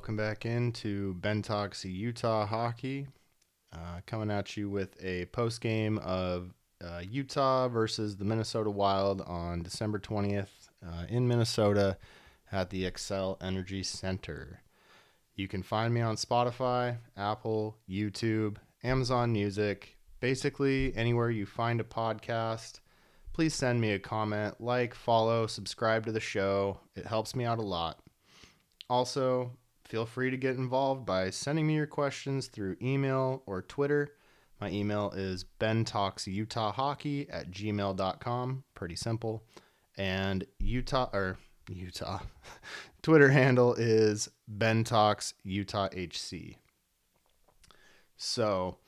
welcome back into Ben Talks Utah Hockey. Coming at you with a post game of Utah versus the Minnesota Wild on December 20th in Minnesota at the Xcel Energy Center. You can find me on Spotify, Apple, YouTube, Amazon Music, basically anywhere you find a podcast. Please send me a comment, like, follow, subscribe to the show. It helps me out a lot. Also, feel free to get involved by sending me your questions through email or Twitter. My email is bentalksutahhockey@gmail.com. Pretty simple. And Utah Twitter handle is bentalksutahhc. So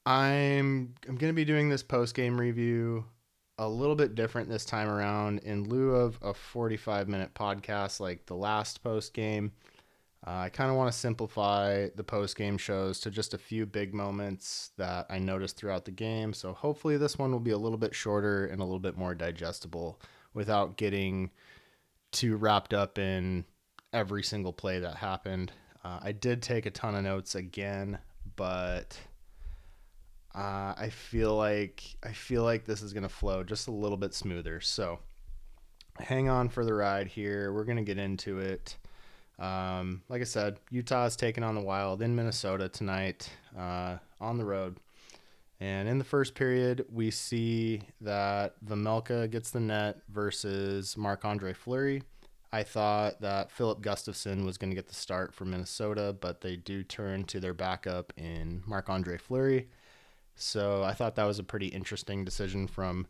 I'm going to be doing this post-game review a little bit different this time around. In lieu of a 45-minute podcast like the last post-game, I kind of want to simplify the post-game shows to just a few big moments that I noticed throughout the game. So hopefully this one will be a little bit shorter and a little bit more digestible without getting too wrapped up in every single play that happened. I did take a ton of notes again, but I feel like this is going to flow just a little bit smoother. So hang on for the ride here. We're going to get into it. Like I said, Utah is taking on the Wild in Minnesota tonight on the road. And in the first period, we see that Vejmelka gets the net versus Marc-Andre Fleury. I thought that Philip Gustafsson was going to get the start for Minnesota, but they do turn to their backup in Marc-Andre Fleury. So I thought that was a pretty interesting decision from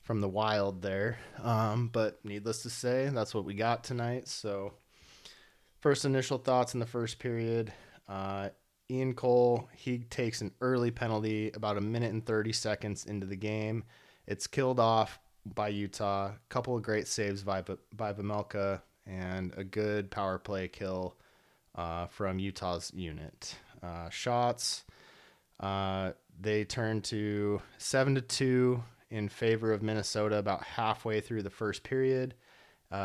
the Wild there. But needless to say, that's what we got tonight. So first initial thoughts in the first period. Ian Cole, he takes an early penalty about a minute and 30 seconds into the game. It's killed off by Utah. A couple of great saves by Vejmelka and a good power play kill from Utah's unit. Shots, they turn to 7-2 in favor of Minnesota about halfway through the first period,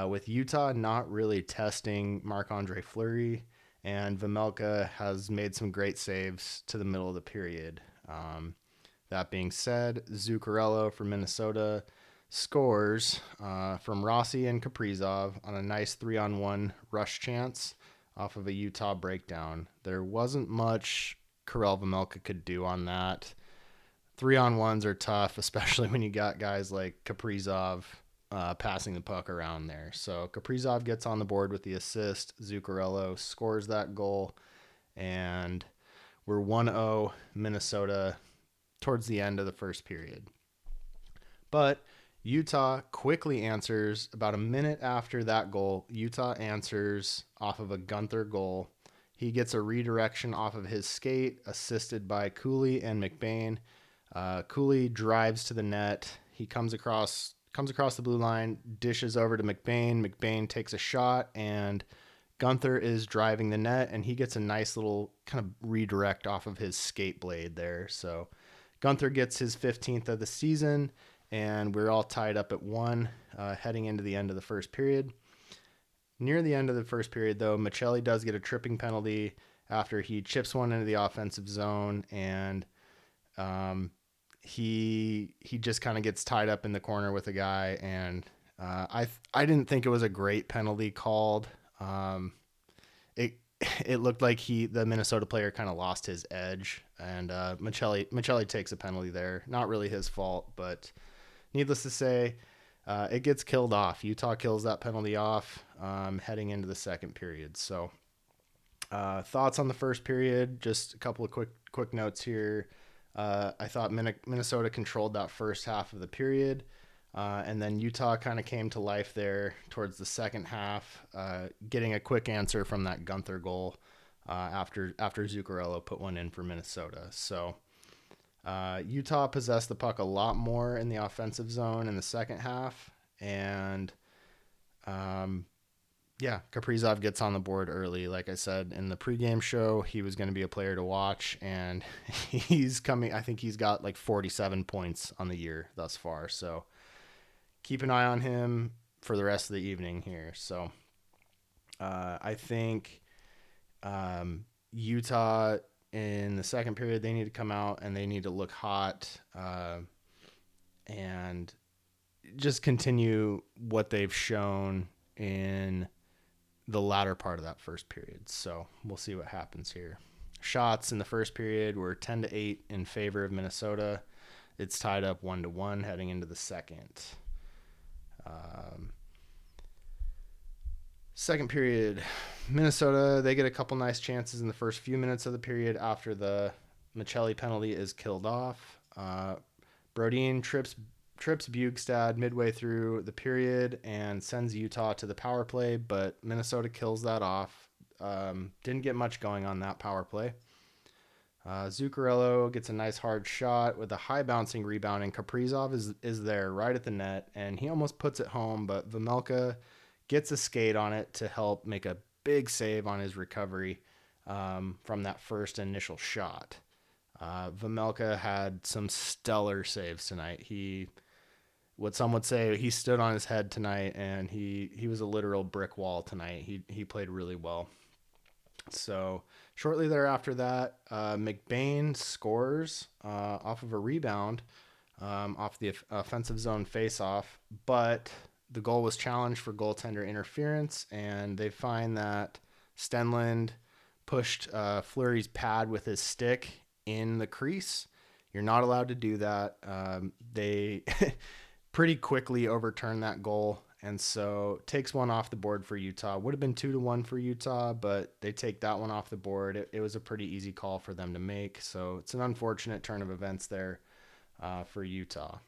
with Utah not really testing Marc-Andre Fleury, and Vejmelka has made some great saves to the middle of the period. That being said, Zuccarello for Minnesota scores from Rossi and Kaprizov on a nice 3-on-1 rush chance off of a Utah breakdown. There wasn't much Karel Vejmelka could do on that. 3-on-1s are tough, especially when you got guys like Kaprizov passing the puck around there. So Kaprizov gets on the board with the assist. Zuccarello scores that goal, and we're 1-0 Minnesota towards the end of the first period. But Utah quickly answers about a minute after that goal. Utah answers off of a Gunther goal. He gets a redirection off of his skate, assisted by Cooley and McBain. Cooley drives to the net. He comes across the blue line, dishes over to McBain. McBain takes a shot, and Gunther is driving the net, and he gets a nice little kind of redirect off of his skate blade there. So Gunther gets his 15th of the season, and we're all tied up at 1 heading into the end of the first period. Near the end of the first period, though, Michelli does get a tripping penalty after he chips one into the offensive zone, and he just kind of gets tied up in the corner with a guy, and I didn't think it was a great penalty called. It looked like the Minnesota player kind of lost his edge, and Michelli takes a penalty there. Not really his fault, but needless to say, it gets killed off. Utah kills that penalty off heading into the second period. So thoughts on the first period, just a couple of quick notes here. I thought Minnesota controlled that first half of the period, and then Utah kind of came to life there towards the second half, getting a quick answer from that Gunther goal after Zuccarello put one in for Minnesota. So Utah possessed the puck a lot more in the offensive zone in the second half, and Kaprizov gets on the board early. Like I said in the pregame show, he was going to be a player to watch, and he's coming. I think he's got like 47 points on the year thus far. So keep an eye on him for the rest of the evening here. So I think Utah in the second period, they need to come out and they need to look hot, and just continue what they've shown in the latter part of that first period. So we'll see what happens here. Shots in the first period were 10-8 in favor of Minnesota. It's tied up 1-1 heading into the second. Second period, Minnesota, they get a couple nice chances in the first few minutes of the period after the Michelli penalty is killed off. Brodin trips Bugstad midway through the period and sends Utah to the power play, but Minnesota kills that off. Didn't get much going on that power play. Zuccarello gets a nice hard shot with a high bouncing rebound, and Kaprizov is there right at the net, and he almost puts it home, but Vejmelka gets a skate on it to help make a big save on his recovery from that first initial shot. Vejmelka had some stellar saves tonight. What some would say, he stood on his head tonight, and he was a literal brick wall tonight. He played really well. So shortly thereafter that, McBain scores off of a rebound off the offensive zone faceoff, but the goal was challenged for goaltender interference, and they find that Stenlund pushed Fleury's pad with his stick in the crease. You're not allowed to do that. They pretty quickly overturned that goal, and so takes one off the board for Utah. Would have been 2-1 for Utah, but they take that one off the board. It was a pretty easy call for them to make, so it's an unfortunate turn of events there for Utah.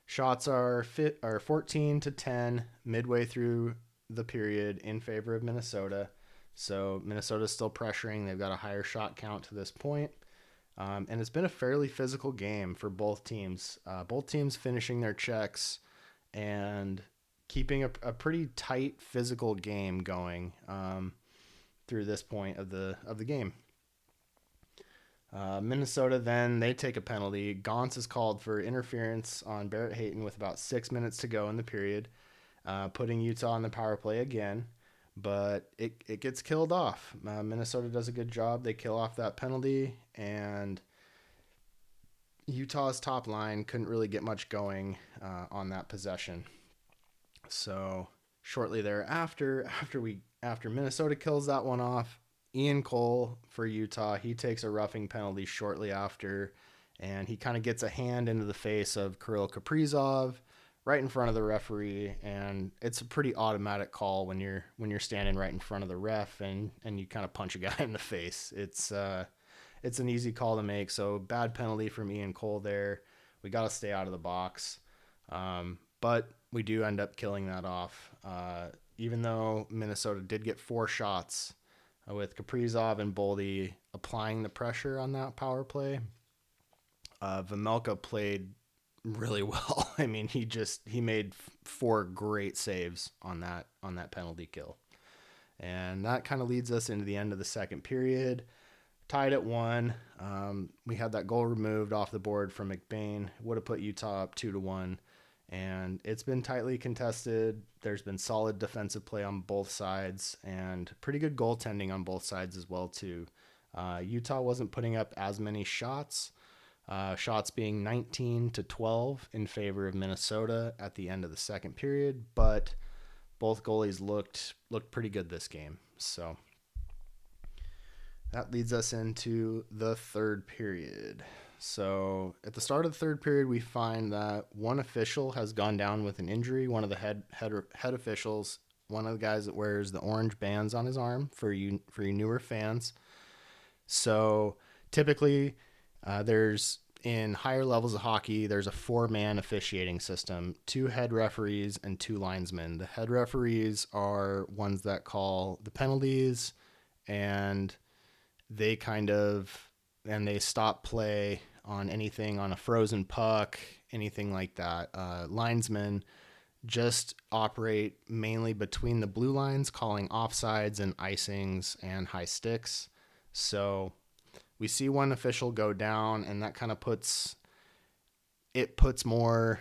Shots are 14-10 midway through the period in favor of Minnesota. So Minnesota's still pressuring. They've got a higher shot count to this point. And it's been a fairly physical game for both teams. Both teams finishing their checks and keeping a pretty tight physical game going through this point of the game. Minnesota, then they take a penalty. Gauntz is called for interference on Barrett Hayton with about 6 minutes to go in the period, putting Utah on the power play again, but it gets killed off. Minnesota does a good job. They kill off that penalty, and Utah's top line couldn't really get much going on that possession. So shortly thereafter, after Minnesota kills that one off, Ian Cole for Utah, he takes a roughing penalty shortly after, and he kind of gets a hand into the face of Kirill Kaprizov right in front of the referee, and it's a pretty automatic call when you're standing right in front of the ref and you kind of punch a guy in the face. It's an easy call to make, so bad penalty from Ian Cole there. We got to stay out of the box, but we do end up killing that off, even though Minnesota did get 4 shots with Kaprizov and Boldy applying the pressure on that power play. Vejmelka played really well. I mean, he made 4 great saves on that penalty kill. And that kind of leads us into the end of the second period. Tied at 1. We had that goal removed off the board from McBain. Would have put Utah up 2-1. And it's been tightly contested. There's been solid defensive play on both sides and pretty good goaltending on both sides as well, too. Utah wasn't putting up as many shots, shots being 19-12 in favor of Minnesota at the end of the second period, but both goalies looked pretty good this game. So that leads us into the third period. So at the start of the third period, we find that one official has gone down with an injury. One of the head officials, one of the guys that wears the orange bands on his arm for you newer fans. So typically, there's in higher levels of hockey, there's a 4-man officiating system, 2 head referees and 2 linesmen. The head referees are ones that call the penalties, and they they stop play on anything on a frozen puck, anything like that. Linesmen just operate mainly between the blue lines, calling offsides and icings and high sticks. So we see one official go down, and that kind of puts more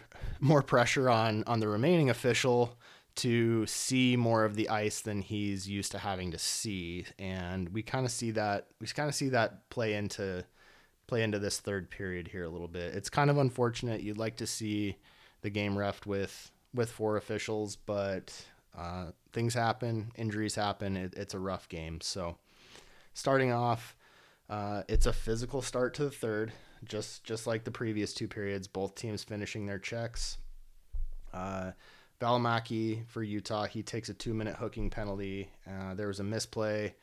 pressure on the remaining official to see more of the ice than he's used to having to see, and we kind of see that play into this third period here a little bit. It's kind of unfortunate. You'd like to see the game refed with four officials, but things happen, injuries happen. It's a rough game. So starting off, it's a physical start to the third, just like the previous two periods. Both teams finishing their checks. Valimaki for Utah, he takes a 2-minute hooking penalty. There was a misplay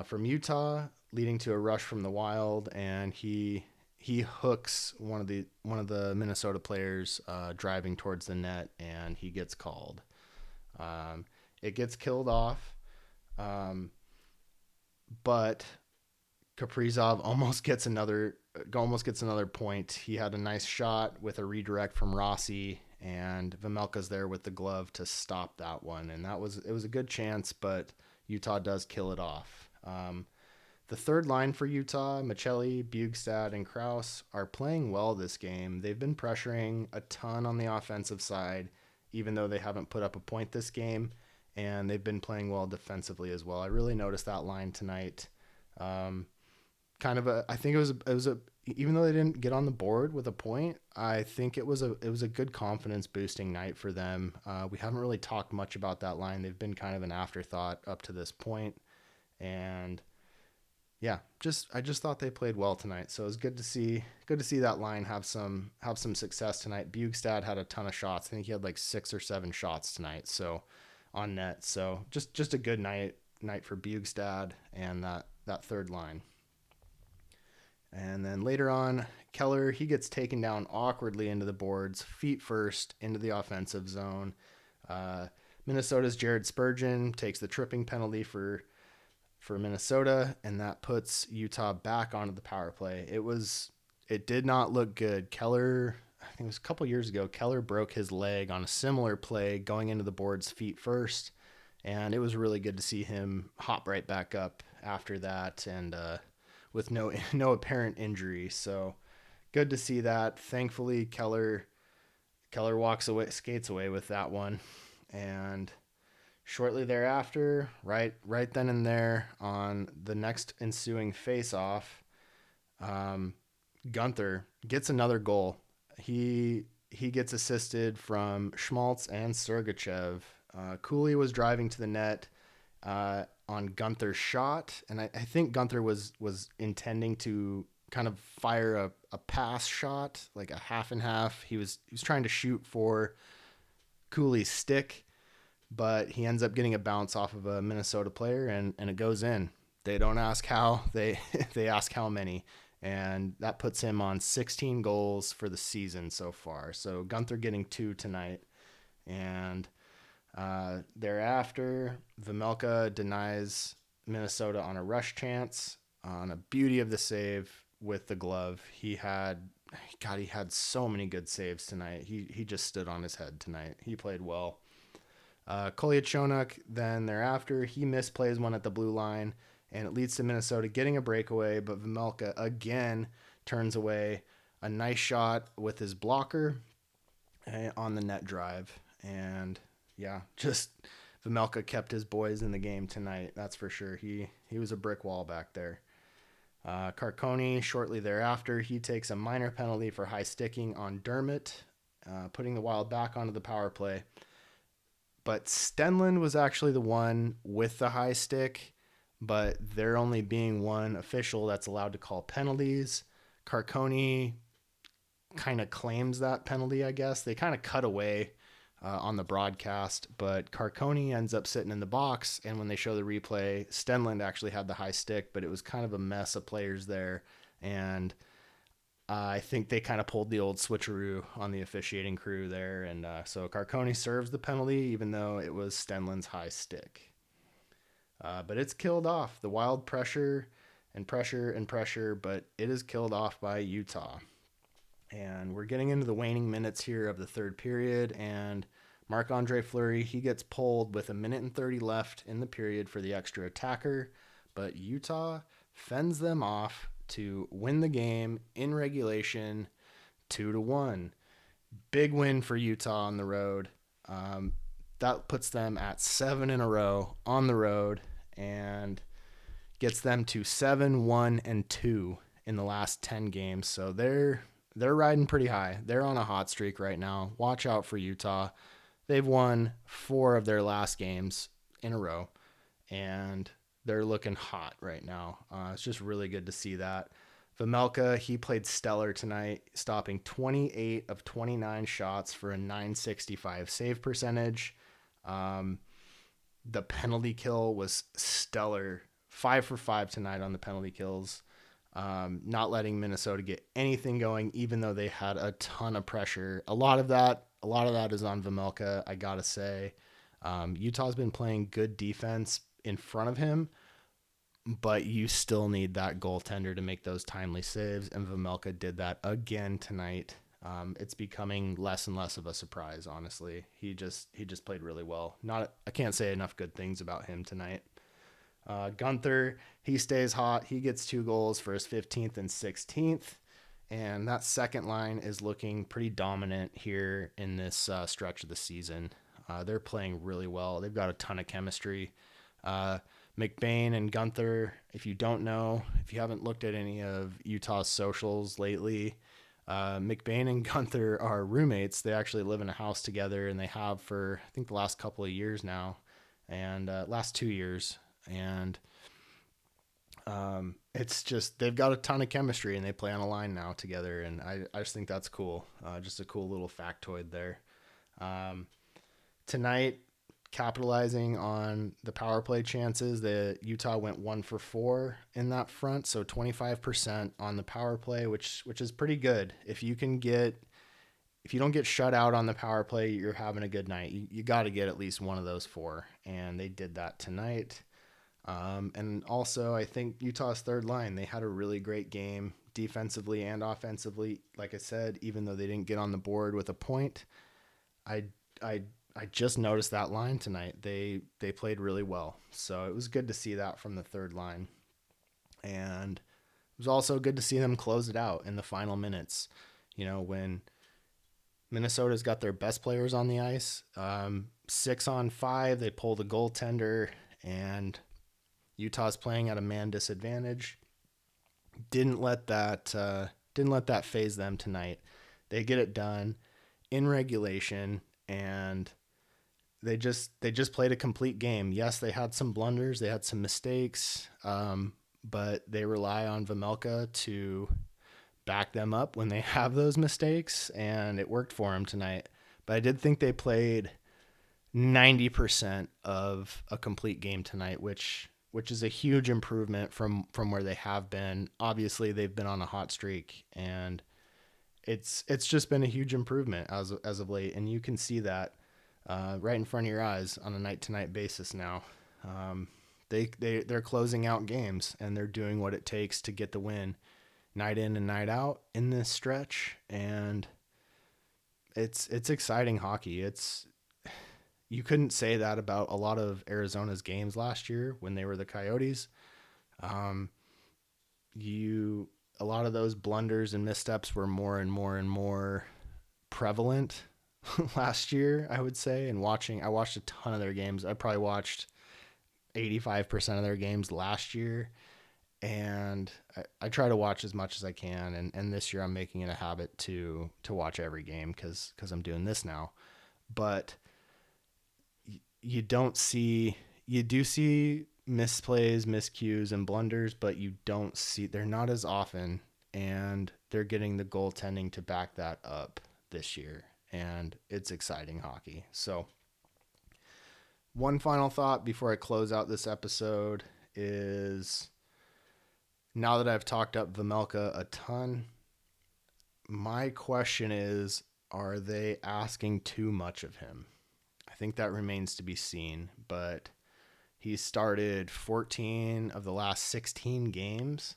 from Utah, leading to a rush from the Wild, and he hooks one of the Minnesota players driving towards the net, and he gets called. It gets killed off, but Kaprizov almost gets another point. He had a nice shot with a redirect from Rossi, and Vejmelka's there with the glove to stop that one, and it was a good chance, but Utah does kill it off. The third line for Utah, Michelli, Bjugstad, and Kraus, are playing well this game. They've been pressuring a ton on the offensive side, even though they haven't put up a point this game, and they've been playing well defensively as well. I really noticed that line tonight. I think it was a even though they didn't get on the board with a point, I think it was a good confidence boosting night for them. We haven't really talked much about that line. They've been kind of an afterthought up to this point, and yeah, I just thought they played well tonight. So it was good to see that line have some success tonight. Bjugstad had a ton of shots. I think he had like 6 or 7 shots tonight, so on net. So just a good night for Bjugstad and that third line. And then later on, Keller, he gets taken down awkwardly into the boards, feet first into the offensive zone. Minnesota's Jared Spurgeon takes the tripping penalty for Minnesota, and that puts Utah back onto the power play. It did not look good. Keller, I think it was a couple years ago, Keller broke his leg on a similar play going into the boards feet first, and it was really good to see him hop right back up after that, and with no apparent injury. So good to see that. Thankfully, Keller skates away with that one, and shortly thereafter, right then and there on the next ensuing face-off, Gunther gets another goal. He gets assisted from Schmaltz and Sergachev. Cooley was driving to the net on Gunther's shot, and I think Gunther was intending to kind of fire a pass shot, like a half and half. He was trying to shoot for Cooley's stick, but he ends up getting a bounce off of a Minnesota player, and it goes in. They don't ask how, they ask how many, and that puts him on 16 goals for the season so far. So Gunther getting 2 tonight, and thereafter, Vejmelka denies Minnesota on a rush chance on a beauty of the save with the glove. He had so many good saves tonight. He just stood on his head tonight. He played well. Kolyachonok, then thereafter, he misplays one at the blue line, and it leads to Minnesota getting a breakaway, but Vejmelka again turns away a nice shot with his blocker on the net drive. And yeah, just Vejmelka kept his boys in the game tonight, that's for sure. He was a brick wall back there. Carconi, shortly thereafter, he takes a minor penalty for high sticking on Dermott, putting the Wild back onto the power play. But Stenlund was actually the one with the high stick, but there only being one official that's allowed to call penalties. Carconi kind of claims that penalty, I guess. They kind of cut away on the broadcast, but Carconi ends up sitting in the box, and when they show the replay, Stenlund actually had the high stick, but it was kind of a mess of players there, and I think they kind of pulled the old switcheroo on the officiating crew there, and so Carconi serves the penalty, even though it was Stenlund's high stick. But it's killed off. The Wild pressure, but it is killed off by Utah. And we're getting into the waning minutes here of the third period, and Marc-Andre Fleury, he gets pulled with 1:30 left in the period for the extra attacker, but Utah fends them off to win the game in regulation 2-1. Big win for Utah on the road. that puts them at 7 in a row on the road and gets them to 7-1-2 in the last 10 games. So they're riding pretty high. They're on a hot streak right now. Watch out for Utah. They've won 4 of their last games in a row, and they're looking hot right now. It's just really good to see that. Vejmelka, he played stellar tonight, stopping 28 of 29 shots for a 965 save percentage. The penalty kill was stellar. 5 for 5 tonight on the penalty kills. Not letting Minnesota get anything going, even though they had a ton of pressure. A lot of that is on Vejmelka, I gotta say. Utah's been playing good defense in front of him, but you still need that goaltender to make those timely saves, and Vejmelka did that again tonight. It's becoming less and less of a surprise, honestly. He just played really well. I can't say enough good things about him tonight. Gunther, he stays hot. He gets 2 goals for his 15th and 16th. And that second line is looking pretty dominant here in this stretch of the season. They're playing really well. They've got a ton of chemistry. McBain and Gunther, if you don't know, if you haven't looked at any of Utah's socials lately, McBain and Gunther are roommates. They actually live in a house together, and they have for, I think, the last couple of years now, and last 2 years. And it's just, they've got a ton of chemistry, and they play on a line now together, and I just think that's cool. Just a cool little factoid there. Tonight, capitalizing on the power play chances, the Utah went 1 for 4 in that front, so 25% on the power play, which is pretty good. If you don't get shut out on the power play, you're having a good night. You got to get at least one of those 4, and they did that tonight. And also, I think Utah's third line, they had a really great game defensively and offensively. Like I said, even though they didn't get on the board with a point, I just noticed that line tonight. They played really well. So it was good to see that from the third line. And it was also good to see them close it out in the final minutes. You know, when Minnesota's got their best players on the ice, 6-on-5, they pull the goaltender, and Utah's playing at a man disadvantage. Didn't let that phase them tonight. They get it done in regulation, and they just played a complete game. Yes, they had some blunders, they had some mistakes, but they rely on Vejmelka to back them up when they have those mistakes, and it worked for them tonight. But I did think they played 90% of a complete game tonight, which is a huge improvement from where they have been. Obviously, they've been on a hot streak, and it's just been a huge improvement as of late, and you can see that right in front of your eyes on a night-to-night basis now. They're closing out games, and they're doing what it takes to get the win night in and night out in this stretch, and it's exciting hockey. You couldn't say that about a lot of Arizona's games last year when they were the Coyotes. A lot of those blunders and missteps were more and more and more prevalent last year, I would say. And I watched a ton of their games. I probably watched 85% of their games last year. And I try to watch as much as I can. And this year I'm making it a habit to watch every game because I'm doing this now. But you do see misplays, miscues, and blunders, but they're not as often, and they're getting the goaltending to back that up this year, and it's exciting hockey. So one final thought before I close out this episode is, now that I've talked up Vejmelka a ton, my question is, are they asking too much of him? I think that remains to be seen, but he started 14 of the last 16 games,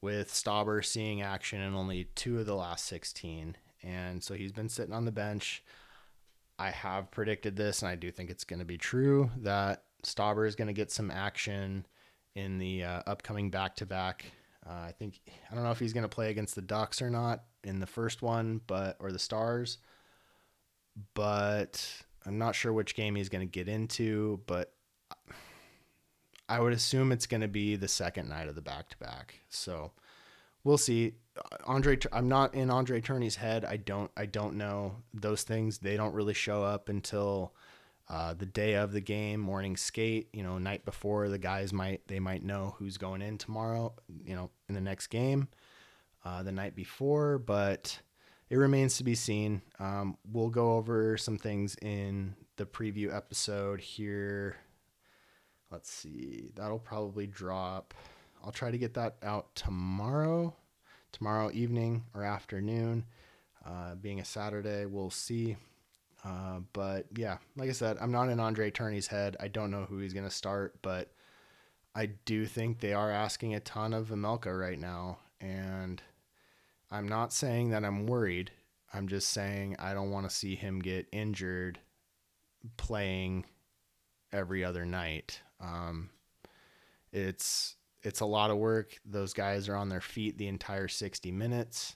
with Stauber seeing action in only 2 of the last 16. And so he's been sitting on the bench. I have predicted this, and I do think it's going to be true, that Stauber is going to get some action in the upcoming back-to-back. I don't know if he's going to play against the Ducks or not in the first one, or the Stars. But I'm not sure which game he's going to get into, but I would assume it's going to be the second night of the back-to-back. So we'll see. I'm not in Andre Tourney's head. I don't know those things. They don't really show up until the day of the game, morning skate. Night before, the guys might know who's going in tomorrow. In the next game, the night before, but it remains to be seen. We'll go over some things in the preview episode here. Let's see. That'll probably drop. I'll try to get that out tomorrow evening or afternoon. Being a Saturday, we'll see. But yeah, like I said, I'm not in Andre Tourney's head. I don't know who he's going to start, but I do think they are asking a ton of Vemelka right now. And I'm not saying that I'm worried. I'm just saying I don't want to see him get injured playing every other night. It's a lot of work. Those guys are on their feet the entire 60 minutes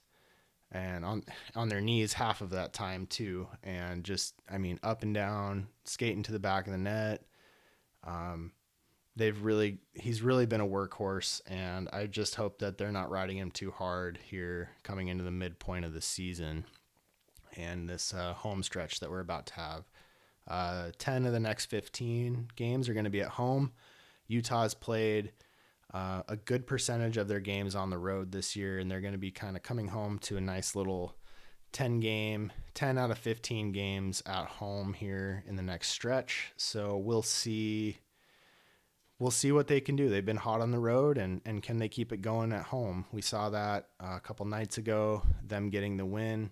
and on their knees half of that time too. And just, up and down, skating to the back of the net. He's really been a workhorse, and I just hope that they're not riding him too hard here coming into the midpoint of the season and this home stretch that we're about to have. 10 of the next 15 games are going to be at home. Utah's played a good percentage of their games on the road this year, and they're going to be kind of coming home to a nice little 10 out of 15 games at home here in the next stretch. So we'll see what they can do. They've been hot on the road, and can they keep it going at home? We saw that a couple nights ago, them getting the win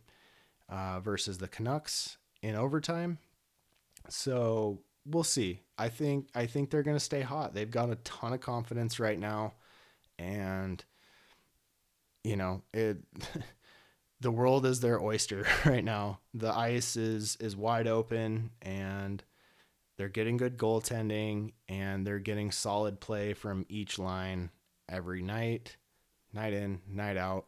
versus the Canucks in overtime. So we'll see. I think they're going to stay hot. They've got a ton of confidence right now, and the world is their oyster right now. The ice is wide open, and they're getting good goaltending, and they're getting solid play from each line every night in, night out.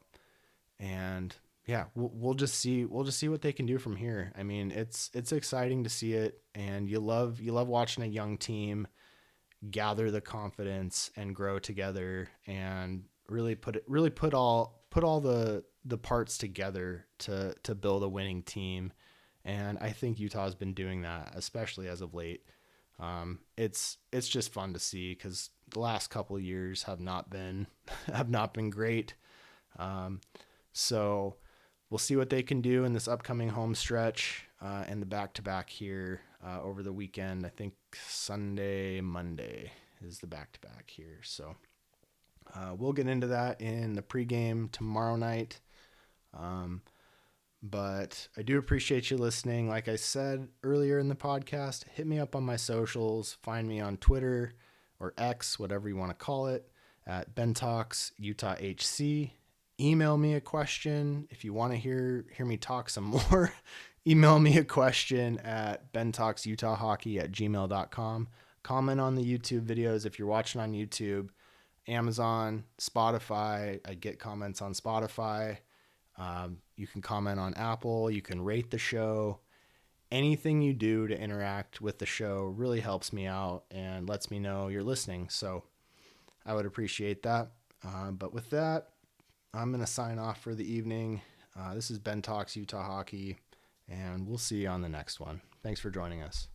And yeah, we'll just see what they can do from here. It's exciting to see it, and you love watching a young team gather the confidence and grow together, and really put all the parts together to build a winning team. And I think Utah's been doing that, especially as of late. It's just fun to see because the last couple of years have not been great. So we'll see what they can do in this upcoming home stretch and the back-to-back here over the weekend. I think Sunday, Monday is the back-to-back here. So we'll get into that in the pregame tomorrow night. But I do appreciate you listening. Like I said earlier in the podcast, hit me up on my socials. Find me on Twitter or X, whatever you want to call it, at BenTalksUtahHC. Email me a question if you want to hear me talk some more. Email me a question at bentalksutahhockey@gmail.com. Comment on the YouTube videos if you're watching on YouTube. Amazon, Spotify. I get comments on Spotify. You can comment on Apple. You can rate the show. Anything you do to interact with the show really helps me out and lets me know you're listening. So I would appreciate that. But with that, I'm going to sign off for the evening. This is Ben Talks Utah Hockey, and we'll see you on the next one. Thanks for joining us.